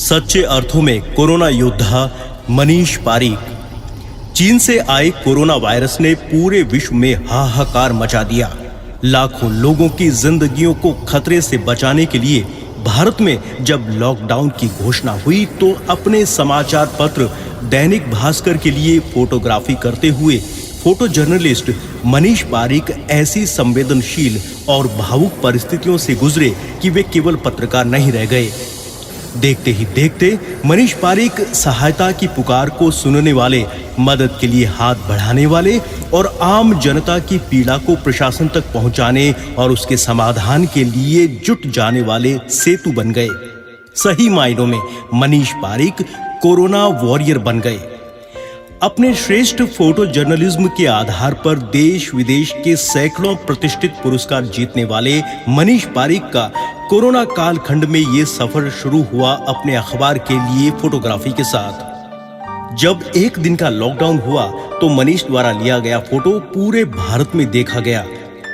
सच्चे अर्थों में कोरोना योद्धा मनीष पारीक। चीन से आए कोरोना वायरस ने पूरे विश्व में हाहाकार मचा दिया। लाखों लोगों की जिंदगियों को खतरे से बचाने के लिए भारत में जब लॉकडाउन की घोषणा हुई तो अपने समाचार पत्र दैनिक भास्कर के लिए फोटोग्राफी करते हुए फोटो जर्नलिस्ट मनीष पारीक ऐसी संवेदनशील और भावुक परिस्थितियों से गुजरे कि वे केवल पत्रकार नहीं रह गए। देखते ही देखते मनीष पारीक सहायता की पुकार को सुनने वाले, मदद के लिए हाथ बढ़ाने वाले और आम जनता की पीड़ा को प्रशासन तक पहुंचाने और उसके समाधान के लिए जुट जाने वाले सेतु बन गए। सही मायनों में मनीष पारीक कोरोना वॉरियर बन गए। अपने श्रेष्ठ फोटो जर्नलिज्म के आधार पर देश विदेश के सैकड़ों प्रतिष्ठित पुरस्कार जीतने वाले मनीष पारीक का कोरोना कालखंड में ये सफर शुरू हुआ अपने अखबार के लिए फोटोग्राफी के साथ। जब एक दिन का लॉकडाउन हुआ तो मनीष द्वारा लिया गया फोटो पूरे भारत में देखा गया।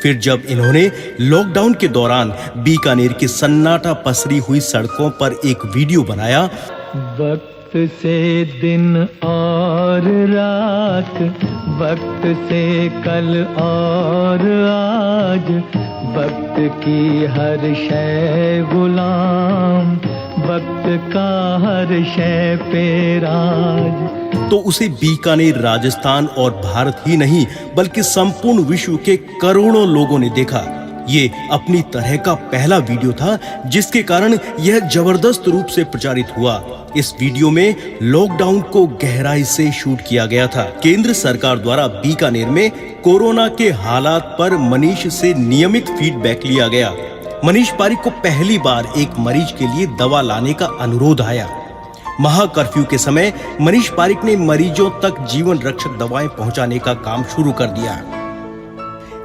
फिर जब इन्होंने लॉकडाउन के दौरान बीकानेर की सन्नाटा पसरी हुई सड़कों पर एक वीडियो बनाया। वक्त से दिन और रात, वक्त से कल और आज, वक्त की हर शय गुलाम, वक्त का हर शय पे राज। तो उसे बीकानेर, राजस्थान और भारत ही नहीं बल्कि संपूर्ण विश्व के करोड़ों लोगों ने देखा। ये अपनी तरह का पहला वीडियो था जिसके कारण यह जबरदस्त रूप से प्रचारित हुआ। इस वीडियो में लॉकडाउन को गहराई से शूट किया गया था। केंद्र सरकार द्वारा बीकानेर में कोरोना के हालात पर मनीष से नियमित फीडबैक लिया गया। मनीष पारीक को पहली बार एक मरीज के लिए दवा लाने का अनुरोध आया। महा कर्फ्यू के समय मनीष पारीक ने मरीजों तक जीवन रक्षक दवाएं पहुंचाने का काम शुरू कर दिया।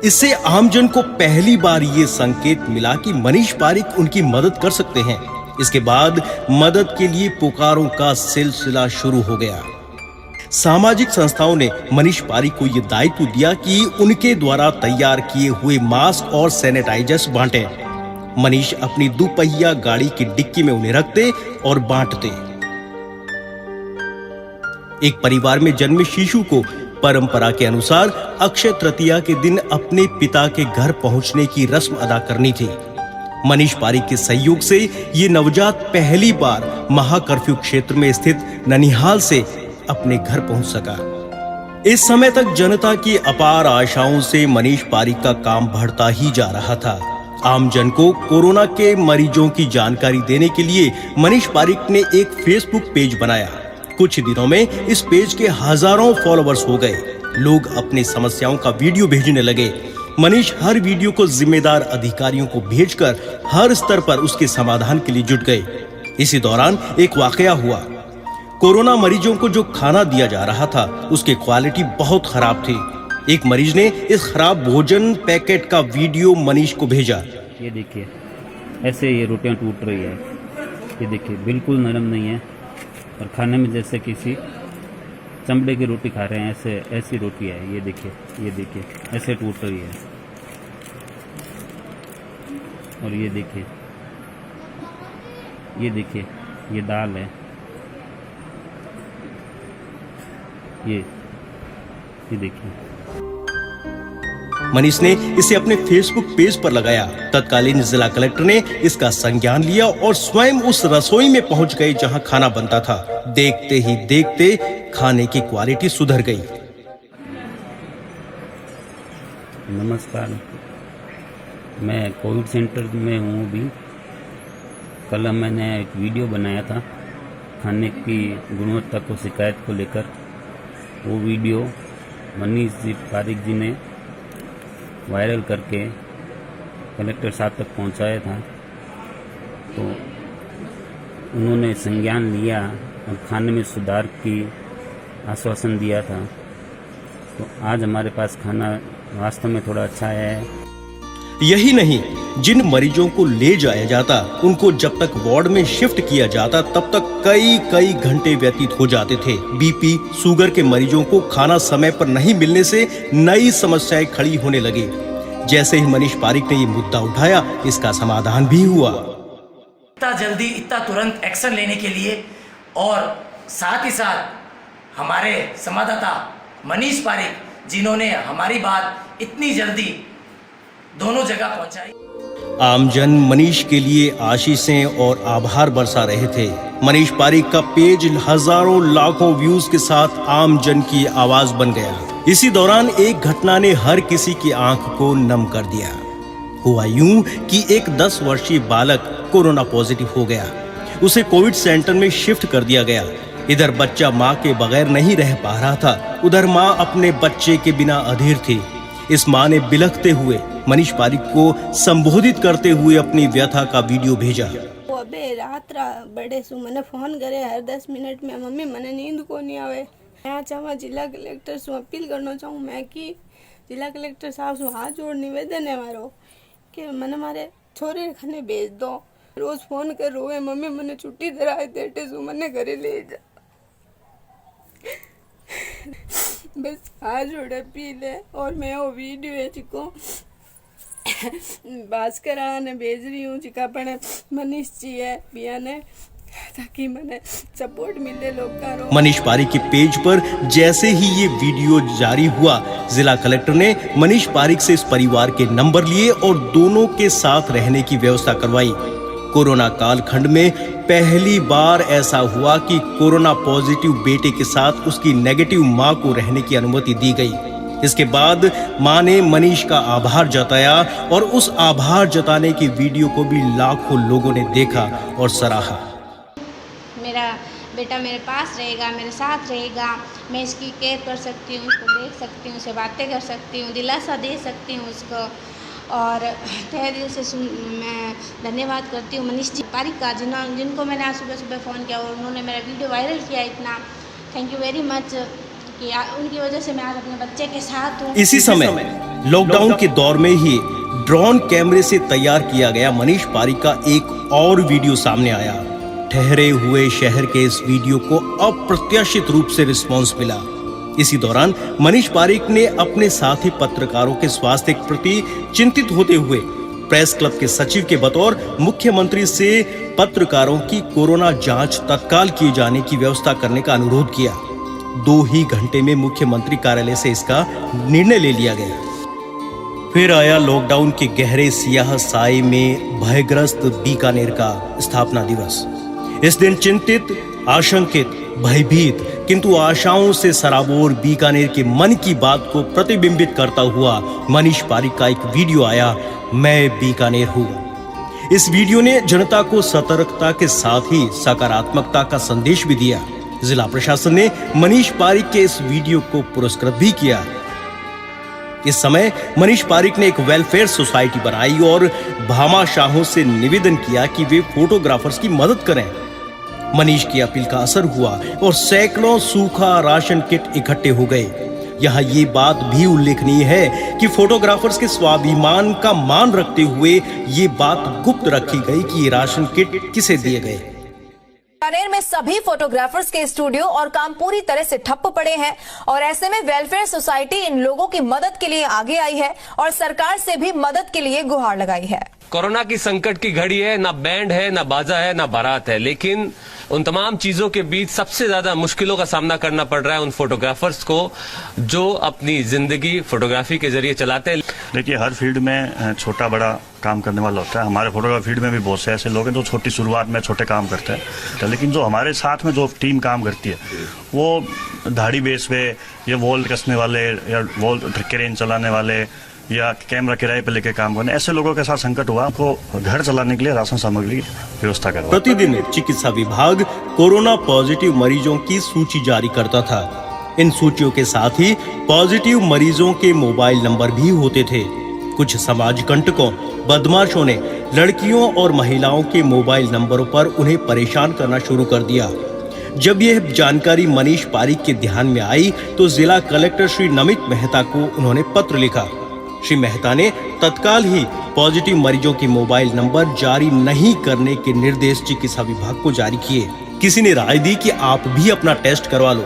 इससे आमजन को पहली बार ये संकेत मिला कि मनीष पारीक उनकी मदद कर सकते हैं। इसके बाद मदद के लिए पुकारों का सिलसिला शुरू हो गया। सामाजिक संस्थाओं ने मनीष पारीक को यह दायित्व दिया कि उनके द्वारा तैयार किए हुए मास्क और सैनिटाइजर्स बांटे। मनीष अपनी दुपहिया गाड़ी की डिक्की में उन्हें रखते और बांटते। एक परिवार में जन्मे शिशु को परंपरा के अनुसार अक्षय तृतीया के दिन अपने पिता के घर पहुंचने की रस्म अदा करनी थी। मनीष पारीक के सहयोग से ये नवजात पहली बार महाकर्फ्यू क्षेत्र में स्थित ननिहाल से अपने घर पहुंच सका। इस समय तक जनता की अपार आशाओं से मनीष पारीक का काम बढ़ता ही जा रहा था। आमजन को कोरोना के मरीजों की जानकारी देने के लिए मनीष पारीक ने एक फेसबुक पेज बनाया। कुछ दिनों में इस पेज के हजारों फॉलोअर्स हो गए। लोग अपनी समस्याओं का वीडियो भेजने लगे। मनीष हर वीडियो को जिम्मेदार अधिकारियों को भेजकर हर स्तर पर उसके समाधान के लिए जुट गए। इसी दौरान एक वाकया हुआ। कोरोना मरीजों को जो खाना दिया जा रहा था उसकी क्वालिटी बहुत खराब थी। एक मरीज ने इस खराब भोजन पैकेट का वीडियो मनीष को भेजा। ये देखिए, ऐसे ये रोटियां टूट रही है। ये देखिए, बिल्कुल नरम नहीं है और खाने में जैसे किसी चमड़े की रोटी खा रहे हैं, ऐसी रोटी है। ये देखिए ऐसे टूट रही है। और ये देखिए ये दाल है। ये देखिए। मनीष ने इसे अपने फेसबुक पेज पर लगाया। तत्कालीन जिला कलेक्टर ने इसका संज्ञान लिया और स्वयं उस रसोई में पहुंच गए जहां खाना बनता था। देखते ही देखते खाने की क्वालिटी सुधर गई। नमस्कार, मैं कोविड सेंटर में हूँ अभी। कल मैंने एक वीडियो बनाया था खाने की गुणवत्ता को शिकायत को लेकर। वो वीडियो मनीष जी पारीक जी ने वायरल करके कलेक्टर साहब तक पहुंचाया था। तो उन्होंने संज्ञान लिया और खाने में सुधार की आश्वासन दिया था। तो आज हमारे पास खाना वास्तव में थोड़ा अच्छा है। यही नहीं, जिन मरीजों को ले जाया जाता उनको जब तक वार्ड में शिफ्ट किया जाता तब तक कई घंटे व्यतीत हो जाते थे। बीपी, शुगर के मरीजों को खाना समय पर नहीं मिलने से नई समस्याएं खड़ी होने लगी। जैसे ही मनीष पारीक ने ये मुद्दा उठाया, इसका समाधान भी हुआ। इतना जल्दी इतना तुरंत एक्शन लेने के लिए, और साथ ही साथ हमारे संवाददाता मनीष पारिक जिन्होंने हमारी बात इतनी जल्दी दोनों जगह पहुंचाई। आमजन मनीष के लिए आशीषें और आभार बरसा रहे थे। मनीष पारिक का पेज हजारों लाखों व्यूज के साथ आमजन की आवाज बन गया। इसी दौरान एक घटना ने हर किसी की आंख को नम कर दिया। हुआ यूं कि एक 10 वर्षीय बालक कोरोना पॉजिटिव हो गया। उसे कोविड सेंटर में शिफ्ट कर दिया गया। इधर बच्चा मां के बगैर नहीं रह पा रहा था, उधर मां अपने बच्चे के बिना अधीर थी। इस मां ने बिलखते हुए मनीष पारिक को संबोधित करते हुए अपनी व्यथा का वीडियो भेजा। अबे रात बड़े सु मैंने फोन करे हर 10 मिनट में, मम्मी मने नींद को नहीं आवे। मैं चाहवा जिला कलेक्टर से अपील करना चाहूँ मैं कि जिला कलेक्टर साहब से हाथ जोड़ निवेदन है मारो कि मने मारे छोरे खाने भेज दो। रोज फोन कर रोए मम्मी मने छुट्टी दराए देटे सु मने घरे ले जा। बस हाथ जोड़ अपील है। और मैं वो वीडियो है जिको भास्कर ने भेज रही हूँ जिका अपने मनीष जी है बिया ने, ताकि मने सपोर्ट मिले लोग का। मनीष पारिक के पेज पर जैसे ही ये वीडियो जारी हुआ, जिला कलेक्टर ने मनीष पारिक से इस परिवार के नंबर लिए और दोनों के साथ रहने की व्यवस्था करवाई। कोरोना कालखंड में पहली बार ऐसा हुआ कि कोरोना पॉजिटिव बेटे के साथ उसकी नेगेटिव मां को रहने की अनुमति दी गई। इसके बाद मां ने मनीष का आभार जताया और उस आभार जताने की वीडियो को भी लाखों लोगों ने देखा और सराहा। मेरा बेटा मेरे पास रहेगा, मेरे साथ रहेगा, मैं इसकी केयर कर सकती हूँ, उसको देख सकती हूँ, उससे बातें कर सकती हूँ, दिलासा दे सकती हूँ उसको। और तहे दिल से मैं धन्यवाद करती हूँ मनीष जी पारिक का, जिनको मैंने आज सुबह सुबह फ़ोन किया और उन्होंने मेरा वीडियो वायरल किया इतना। थैंक यू वेरी मच कि उनकी वजह से मैं आज अपने बच्चे के साथ हूँ। इसी समय लॉकडाउन के दौर में ही ड्रोन कैमरे से तैयार किया गया मनीष पारिक का एक और वीडियो सामने आया। ठहरे हुए शहर के इस वीडियो को अप्रत्याशित रूप से रिस्पांस मिला। इसी दौरान मनीष पारिक ने अपने साथी पत्रकारों के स्वास्थ्य के प्रति चिंतित होते हुए प्रेस क्लब के सचिव के बतौर मुख्यमंत्री से पत्रकारों की कोरोना जांच तत्काल किए जाने की व्यवस्था करने का अनुरोध किया। 2 ही घंटे में मुख्यमंत्री कार्यालय से इसका निर्णय ले लिया गया। फिर आया लॉकडाउन के गहरे सियाह साए में भयग्रस्त बीकानेर का स्थापना दिवस। इस दिन चिंतित, आशंकित, भयभीत किंतु आशाओं से सराबोर बीकानेर के मन की बात को प्रतिबिंबित करता हुआ मनीष पारिक का एक वीडियो आया, मैं बीकानेर हूँ। इस वीडियो ने जनता को सतर्कता के साथ ही सकारात्मकता का संदेश भी दिया। जिला प्रशासन ने मनीष पारिक के इस वीडियो को पुरस्कृत भी किया। इस समय मनीष पारिक ने एक वेलफेयर सोसाइटी बनाई और भामाशाहों से निवेदन किया कि वे फोटोग्राफर्स की मदद करें। मनीष की अपील का असर हुआ और सैकड़ों सूखा राशन किट इकट्ठे हो गए। यहाँ ये बात भी उल्लेखनीय है कि फोटोग्राफर्स के स्वाभिमान का मान रखते हुए ये बात गुप्त रखी गई कि ये राशन किट किसे दिए गए। बीकानेर में सभी फोटोग्राफर्स के स्टूडियो और काम पूरी तरह से ठप्प पड़े हैं और ऐसे में वेलफेयर सोसाइटी इन लोगों की मदद के लिए आगे आई है और सरकार से भी मदद के लिए गुहार लगाई है। कोरोना की संकट की घड़ी है, ना बैंड है, ना बाजा है, ना बारात है, लेकिन उन तमाम चीजों के बीच सबसे ज्यादा मुश्किलों का सामना करना पड़ रहा है उन फोटोग्राफर्स को जो अपनी जिंदगी फोटोग्राफी के जरिए चलाते हैं। देखिए, हर फील्ड में छोटा बड़ा काम करने वाला होता है। हमारे फोटोग्राफी फील्ड में भी बहुत से ऐसे लोग हैं जो छोटी शुरुआत में छोटे काम करते हैं, लेकिन जो हमारे साथ में जो टीम काम करती है वो धाड़ी बेस पे या वॉल कसने वाले या वॉल क्रेन चलाने वाले या कैमरा किराए पे लेके काम करने, ऐसे लोगों के साथ संकट हुआ। आपको घर चलाने के लिए राशन सामग्री की व्यवस्था करवा। प्रतिदिन चिकित्सा विभाग कोरोना पॉजिटिव मरीजों की सूची जारी करता था। इन सूचियों के साथ ही पॉजिटिव मरीजों के मोबाइल नंबर भी होते थे। कुछ समाज कंटकों, बदमाशों ने लड़कियों और महिलाओं के मोबाइल नंबरों पर उन्हें परेशान करना शुरू कर दिया। जब यह जानकारी मनीष पारिक के ध्यान में आई तो जिला कलेक्टर श्री नमित मेहता को उन्होंने पत्र लिखा। श्री मेहता ने तत्काल ही पॉजिटिव मरीजों के मोबाइल नंबर जारी नहीं करने के निर्देश चिकित्सा विभाग को जारी किए। किसी ने राय दी कि आप भी अपना टेस्ट करवा लो।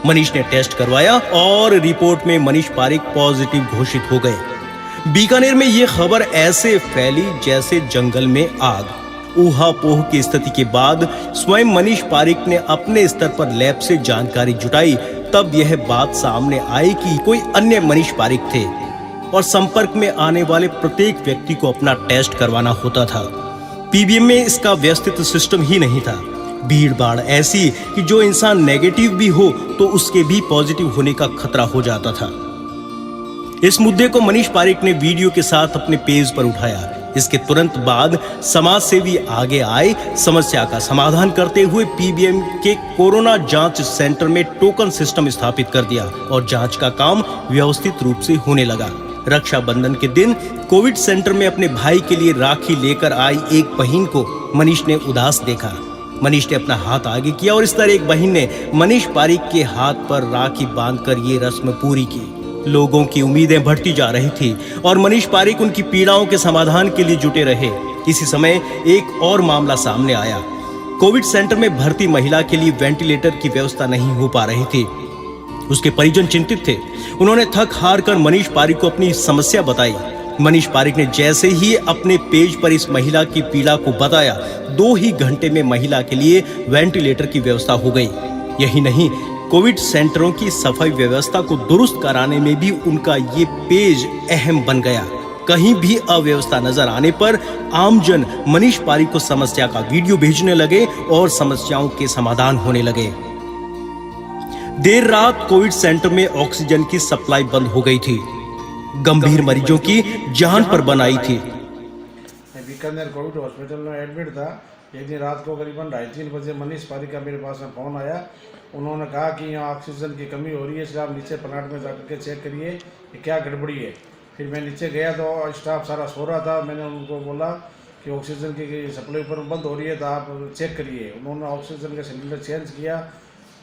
मनीष ने टेस्ट करवाया और रिपोर्ट में मनीष पारिक पॉजिटिव घोषित हो गए। बीकानेर में ये खबर ऐसे फैली जैसे जंगल में आग। ऊहापोह की स्थिति के बाद स्वयं मनीष पारिक ने अपने स्तर पर लैब से जानकारी जुटाई, तब यह बात सामने आई कि कोई अन्य मनीष पारिक थे और संपर्क में आने वाले प्रत्येक व्यक्ति को अपना टेस्ट करवाना होता था। पीबीएम में इसका व्यवस्थित सिस्टम ही नहीं था। भीड़ भाड़ ऐसी कि जो इंसान नेगेटिव भी हो तो उसके भी पॉजिटिव होने का खतरा हो जाता था। इस मुद्दे को मनीष पारिक ने वीडियो के साथ अपने पेज पर उठाया। इसके तुरंत बाद समाज सेवी आगे आए, समस्या का समाधान करते हुए पीबीएम के कोरोना जांच सेंटर में टोकन सिस्टम स्थापित कर दिया और जांच का काम व्यवस्थित रूप से होने लगा। रक्षाबंधन के दिन कोविड सेंटर में अपने भाई के लिए राखी लेकर आई एक बहन को मनीष ने उदास देखा। मनीष ने अपना हाथ आगे किया और इस तरह एक बहन ने मनीष पारिक के हाथ पर राखी बांधकर ये रस्म पूरी की। लोगों की उम्मीदें बढ़ती जा रही थी और मनीष पारिक उनकी पीड़ाओं के समाधान के लिए जुटे रहे। इसी समय एक और मामला सामने आया। कोविड सेंटर में भर्ती महिला के लिए वेंटिलेटर की व्यवस्था नहीं हो पा रही थी। उसके परिजन चिंतित थे। उन्होंने थक हार कर मनीष पारिक को अपनी समस्या बताई। मनीष पारिक ने जैसे ही अपने पेज पर इस महिला की पीड़ा को बताया, 2 ही घंटे में महिला के लिए वेंटिलेटर की व्यवस्था हो गई। यही नहीं, कोविड सेंटरों की सफाई व्यवस्था को दुरुस्त कराने में भी उनका ये पेज अहम बन गया। कहीं भी अव्यवस्था नजर आने पर आमजन मनीष पारिक को समस्या का वीडियो भेजने लगे और समस्याओं के समाधान होने लगे। देर रात कोविड सेंटर में ऑक्सीजन की सप्लाई बंद हो गई थी। गंभीर मरीजों की जान पर बन आई थी। मैं बीकानेर कोविड हॉस्पिटल में एडमिट था। एक दिन रात को करीबन 2:30 बजे मनीष पारिक का मेरे पास में फ़ोन आया। उन्होंने कहा कि यहाँ ऑक्सीजन की कमी हो रही है, इसलिए आप नीचे प्लांट में जाकर के चेक करिए कि क्या गड़बड़ी है। फिर मैं नीचे गया तो स्टाफ सारा सो रहा था। मैंने उनको बोला कि ऑक्सीजन की सप्लाई ऊपर बंद हो रही है तो आप चेक करिए। उन्होंने ऑक्सीजन का सिलेंडर चेंज किया।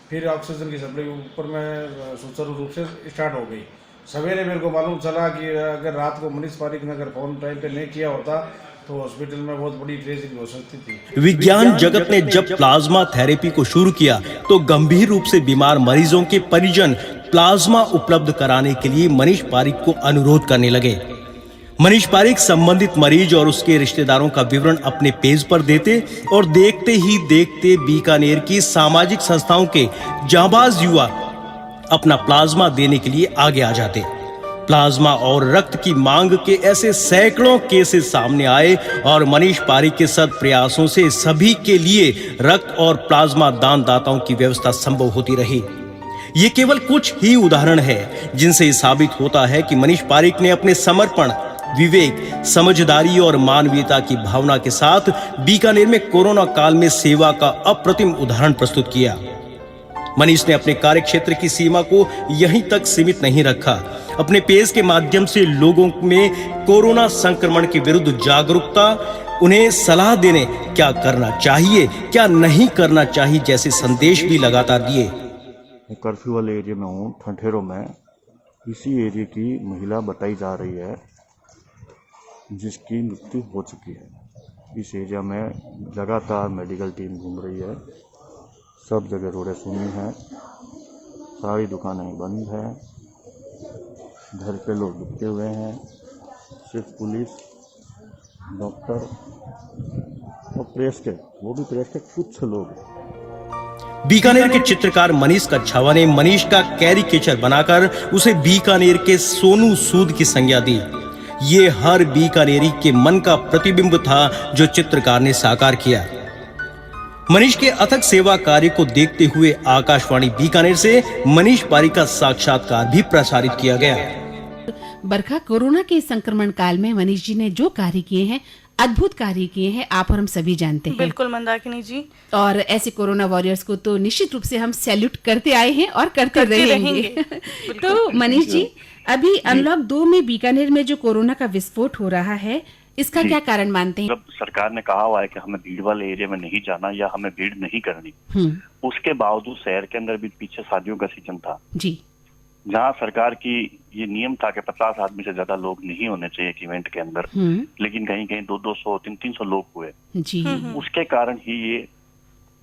फिर ऑक्सीजन की सप्लाई ऊपर में सुचारू रूप से स्टार्ट हो गई। सवेरे मेरे को मालूम चला कि अगर रात को मनीष पारिक ने अगर फ़ोन टाइम पे नहीं किया होता तो हॉस्पिटल में बहुत बड़ी ट्रेजेडी हो सकती थी। विज्ञान जगत ने जब प्लाज्मा थेरेपी को शुरू किया तो गंभीर रूप से बीमार मरीजों के परिजन प्लाज्मा उपलब्ध कराने के लिए मनीष पारिक को अनुरोध करने लगे। मनीष पारिक संबंधित मरीज और उसके रिश्तेदारों का विवरण अपने पेज पर देते और देखते ही देखते बीकानेर की सामाजिक संस्थाओं के जांबाज युवा अपना प्लाज्मा देने के लिए आगे आ जाते। प्लाज्मा और रक्त की मांग के ऐसे सैकड़ों केसेस सामने आए और मनीष पारिक के सद प्रयासों से सभी के लिए रक्त और प्लाज्मा दान दाताओं की व्यवस्था संभव होती रही। ये केवल कुछ ही उदाहरण है जिनसे साबित होता है कि मनीष पारिक ने अपने समर्पण, विवेक, समझदारी और मानवीयता की भावना के साथ बीकानेर में कोरोना काल में सेवा का अप्रतिम उदाहरण प्रस्तुत किया। मनीष ने अपने कार्य क्षेत्र की सीमा को यहीं तक सीमित नहीं रखा। अपने पेज के माध्यम से लोगों में कोरोना संक्रमण के विरुद्ध जागरूकता, उन्हें सलाह देने, क्या करना चाहिए क्या नहीं करना चाहिए जैसे संदेश भी लगातार दिए। कर्फ्यू वाले एरिया में हूँ, ठंठेरों में। इसी एरिया की महिला बताई जा रही है जिसकी मृत्यु हो चुकी है। इस एरिया में लगातार मेडिकल टीम घूम रही है। सब जगह रोडें सुनी हैं, सारी दुकानें बंद हैं, घर पे लोग रुके हुए हैं। सिर्फ पुलिस, डॉक्टर और प्रेस के, वो भी प्रेस के कुछ लोग। बीकानेर के चित्रकार मनीष कच्छावा ने मनीष का कैरिकेचर बनाकर उसे बीकानेर के सोनू सूद की संज्ञा दी। ये हर बीकानेरी के मन का प्रतिबिंब था जो चित्रकार ने साकार किया। मनीष के अथक सेवा कार्य को देखते हुए आकाशवाणी बीकानेर से मनीष पारिक का साक्षात्कार भी प्रसारित किया गया। बरखा, कोरोना के संक्रमण काल में मनीष जी ने जो कार्य किए हैं, अद्भुत कार्य किए हैं, आप और हम सभी जानते हैं। बिल्कुल मंदाकिनी जी। और ऐसे कोरोना वॉरियर्स को तो निश्चित रूप से हम सैल्यूट करते आए हैं और करते रहेंगे। तो मनीष जी, अभी अनलॉक 2 में बीकानेर में जो कोरोना का विस्फोट हो रहा है, इसका क्या कारण मानते हैं? जब सरकार ने कहा हुआ है कि हमें भीड़ वाले एरिया में नहीं जाना या हमें भीड़ नहीं करनी, उसके बावजूद शहर के अंदर भी पीछे शादियों का सीजन था जी, जहां सरकार की ये नियम था कि 50 आदमी से ज्यादा लोग नहीं होने चाहिए एक इवेंट के अंदर, लेकिन कहीं कहीं 200, 300 लोग हुए जी। उसके कारण ही ये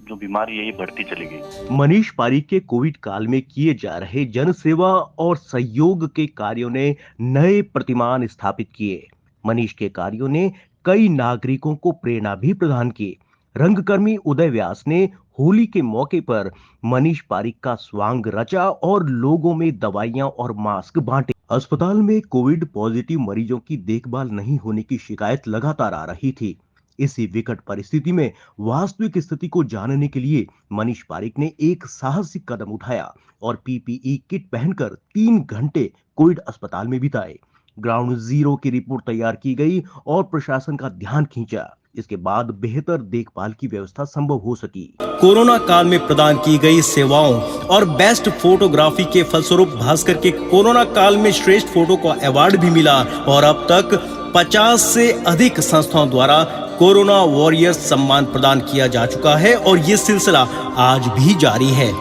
जो बीमारी है ये बढ़ती चली गई। मनीष पारिक के कोविड काल में किए जा रहे जन सेवा और सहयोग के कार्यों ने नए प्रतिमान स्थापित किए। मनीष के कार्यों ने कई नागरिकों को प्रेरणा भी प्रदान की। रंगकर्मी उदय व्यास ने होली के मौके पर मनीष पारिक का स्वांग रचा और लोगों में दवाइयां और मास्क बांटे। अस्पताल में कोविड पॉजिटिव मरीजों की देखभाल नहीं होने की शिकायत लगातार आ रही थी। इसी विकट परिस्थिति में वास्तविक स्थिति को जानने के लिए मनीष पारिक ने एक साहसिक कदम उठाया और पीपीई किट पहनकर 3 घंटे कोविड अस्पताल में बिताए। ग्राउंड जीरो की रिपोर्ट तैयार की गई और प्रशासन का ध्यान खींचा। इसके बाद बेहतर देखभाल की व्यवस्था संभव हो सकी। कोरोना काल में प्रदान की गई सेवाओं और बेस्ट फोटोग्राफी के फलस्वरूप भास्कर के कोरोना काल में श्रेष्ठ फोटो का अवार्ड भी मिला और अब तक 50 से अधिक संस्थाओं द्वारा कोरोना वॉरियर्स सम्मान प्रदान किया जा चुका है और ये सिलसिला आज भी जारी है।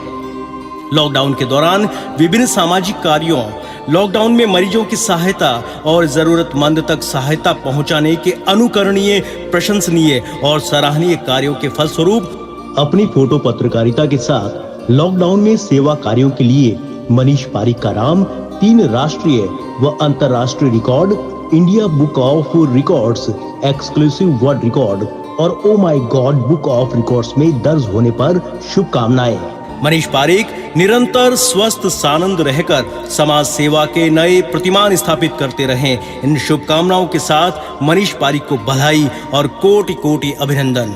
लॉकडाउन के दौरान विभिन्न सामाजिक कार्यों, लॉकडाउन में मरीजों की सहायता और जरूरतमंद तक सहायता पहुंचाने के अनुकरणीय, प्रशंसनीय और सराहनीय कार्यों के फलस्वरूप अपनी फोटो पत्रकारिता के साथ लॉकडाउन में सेवा कार्यों के लिए मनीष पारिक का नाम 3 राष्ट्रीय व अंतर्राष्ट्रीय record, India book of records, exclusive world record और oh my god book of records में दर्ज होने पर शुभकामनाएं। मनीष पारिक निरंतर स्वस्थ सानंद रहकर समाज सेवा के नए प्रतिमान स्थापित करते रहें। इन शुभकामनाओं के साथ मनीष पारिक को बधाई और कोटि कोटि अभिनंदन।